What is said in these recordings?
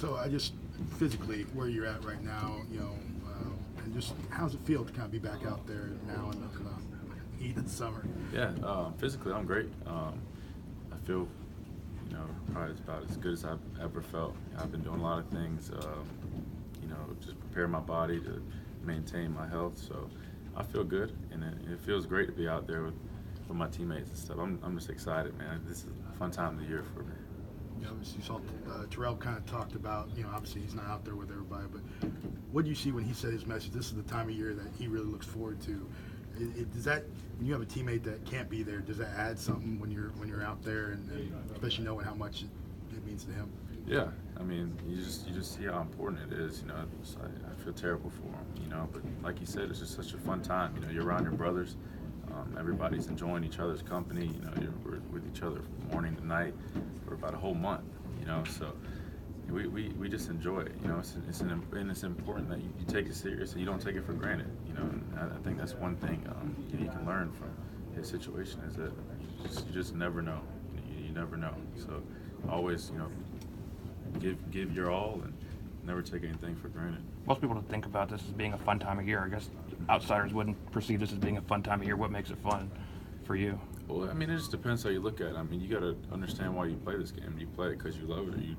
So I just physically where you're at right now, and just how's it feel to kind of be back out there now in the heat of the summer? Yeah, physically I'm great. I feel, probably about as good as I've ever felt. I've been doing a lot of things, just prepare my body to maintain my health. So I feel good, and it feels great to be out there with my teammates and stuff. I'm just excited, man. This is a fun time of the year for me. You saw Terrell kind of talked about, obviously he's not out there with everybody, but what do you see when he said his message? This is the time of year that he really looks forward to. Does that, when you have a teammate that can't be there, does that add something when you're out there, and especially knowing how much it means to him? Yeah, I mean, you just see how important it is. I feel terrible for him. But like you said, it's just such a fun time. You're around your brothers. Everybody's enjoying each other's company. We're with each other from morning to night for about a whole month. So we just enjoy it. It's important that you take it serious and you don't take it for granted. And I think that's one thing you can learn from his situation is that you just never know. You never know. So always, give your all and never take anything for granted. Most people don't think about this as being a fun time of year. I guess outsiders wouldn't perceive this as being a fun time of year. What makes it fun for you? Well, I mean, it just depends how you look at it. I mean, you got to understand why you play this game. You play it because you love it, or you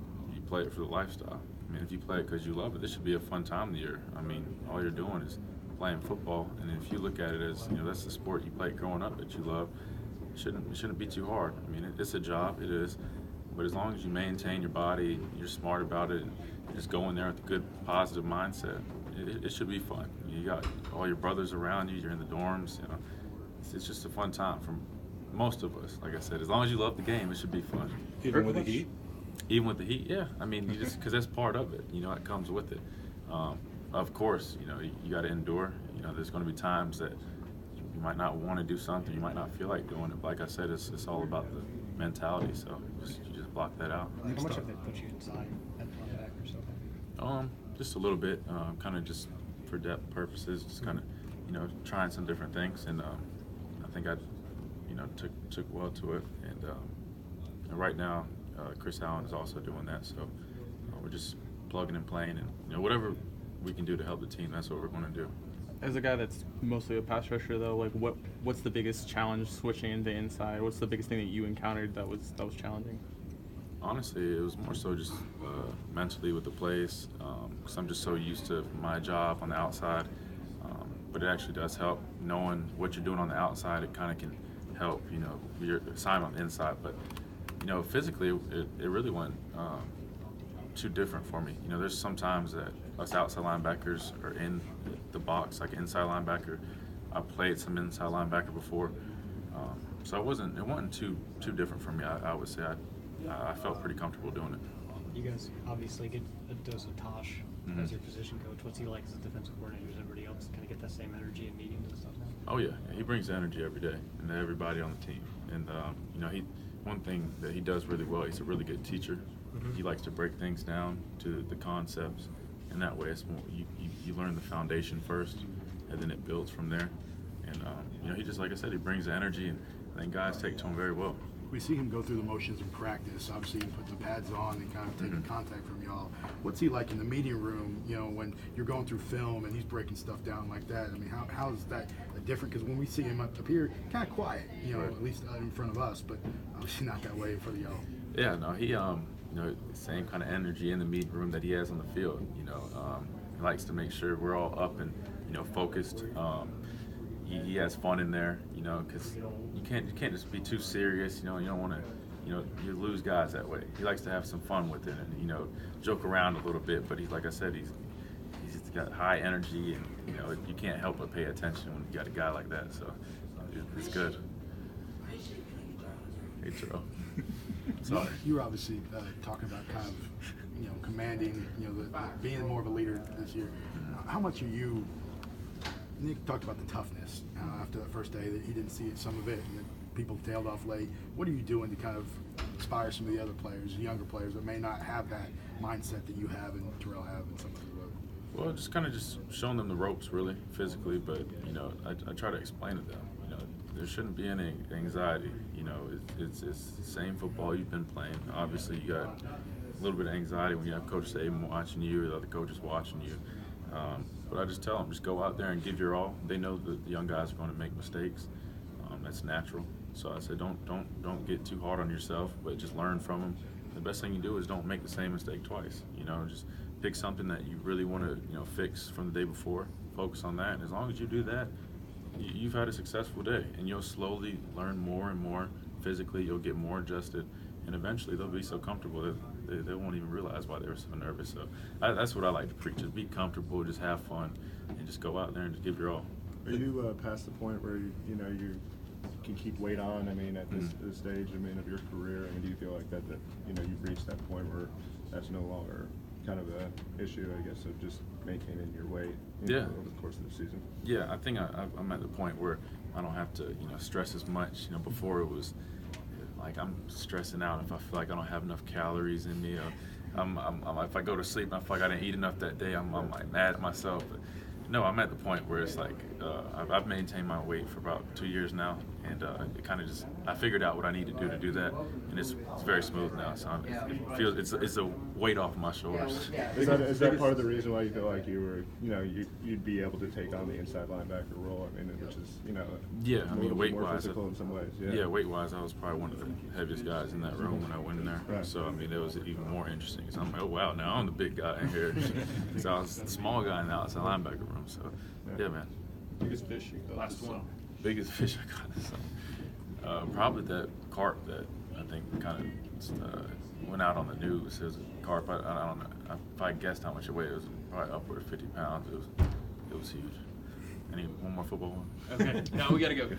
play it for the lifestyle. I mean, if you play it because you love it, this should be a fun time of the year. I mean, all you're doing is playing football, and if you look at it as, that's the sport you played growing up that you love, it shouldn't be too hard. I mean, it's a job, it is, but as long as you maintain your body, you're smart about it, and you just go in there with a good, positive mindset, it should be fun. You got all your brothers around you, you're in the dorms, it's just a fun time for most of us. Like I said, as long as you love the game, it should be fun. Even with the heat? Even with the heat, yeah. I mean, you just because that's part of it. It comes with it. Of course, you got to endure. There's going to be times that you might not want to do something, you might not feel like doing it. But like I said, it's all about the mentality. So you just block that out. How much of it puts you inside at linebacker or something? Just a little bit, kind of just for depth purposes, just kind of, trying some different things, and I think I, took well to it, and right now, Chris Allen is also doing that, so we're just plugging and playing, and whatever we can do to help the team, that's what we're going to do. As a guy that's mostly a pass rusher, though, like what's the biggest challenge switching into inside? What's the biggest thing that you encountered that was challenging? Honestly, it was more so just mentally with the plays, because I'm just so used to my job on the outside. But it actually does help knowing what you're doing on the outside. It kind of can help, your assignment on the inside. But physically, it really went too different for me. There's sometimes that us outside linebackers are in the box, like inside linebacker. I played some inside linebacker before, so it wasn't too different for me. I would say I felt pretty comfortable doing it. You guys obviously get a dose of Tosh as your position coach. What's he like as a defensive coordinator? Does everybody else kind of get that same energy in meetings and stuff now? Oh yeah, he brings energy every day, and to everybody on the team. And one thing that he does really well, he's a really good teacher. He likes to break things down to the concepts, and that way it's more, you learn the foundation first, and then it builds from there. And he just, like I said, he brings the energy, and I think guys take to him very well. We see him go through the motions in practice. Obviously, he puts the pads on and kind of taking contact from y'all. What's he like in the meeting room, when you're going through film and he's breaking stuff down like that? I mean, how is that different? Because when we see him up here, kind of quiet, Right. at least in front of us, but obviously not that way in front of y'all. Yeah, no, he, same kind of energy in the meeting room that he has on the field. He likes to make sure we're all up and, focused. He has fun in there, because you can't just be too serious. You don't want to, you lose guys that way. He likes to have some fun with it and, joke around a little bit. But he's, like I said, he's got high energy, and you can't help but pay attention when you got a guy like that. So it's good. Hey, Terrell. Sorry. You were obviously talking about kind of, commanding, being more of a leader this year. How much are you? Nick talked about the toughness after that first day, that he didn't see some of it, and that people tailed off late. What are you doing to kind of inspire some of the other players, the younger players that may not have that mindset that you have and Terrell have and some of the other? Well, just showing them the ropes, really, physically, but, I try to explain to them, there shouldn't be any anxiety. It's the same football you've been playing. Obviously, you got a little bit of anxiety when you have Coach Saban watching you or the other coaches watching you. But I just tell them, just go out there and give your all. They know that the young guys are going to make mistakes. That's natural. So I said, don't get too hard on yourself, but just learn from them. The best thing you do is don't make the same mistake twice. You know, just pick something that you really want to, you know, fix from the day before. Focus on that. And as long as you do that, you've had a successful day, and you'll slowly learn more and more. Physically, you'll get more adjusted, and eventually they'll be so comfortable that they won't even realize why they were so nervous. So that's what I like to preach: just be comfortable, just have fun, and just go out there and just give your all. Are you past the point where you can keep weight on? I mean, at this stage, I mean, of your career, I mean, do you feel like that you've reached that point where that's no longer kind of a issue, I guess, of just maintaining your weight over the course of the season? Yeah, I think I'm at the point where I don't have to, stress as much. Before it was like I'm stressing out if I feel like I don't have enough calories in me. If I go to sleep and I feel like I didn't eat enough that day, I'm like mad at myself. But no, I'm at the point where it's like I've maintained my weight for about 2 years now, and it kind of just I figured out what I need to do that, and it's very smooth now. So it feels it's a weight off my shoulders. Is that part of the reason why you feel like you'd be able to take on the inside linebacker role? I mean, which is yeah, I mean, weight more wise, physical in some ways. Yeah, weight wise, I was probably one of the heaviest guys in that room when I went in there. Right. So I mean, it was even more interesting. So I'm like, oh wow, now I'm the big guy in here. So I was the small guy now. It's a linebacker room. So yeah, man. Biggest fish you caught. Last one. Biggest fish I caught. So, probably that carp that I think kind of went out on the news. It was a carp. I don't know. If I guessed how much it weighed, it was probably upward of 50 pounds. It was huge. Any one more football one? Okay, now we gotta go.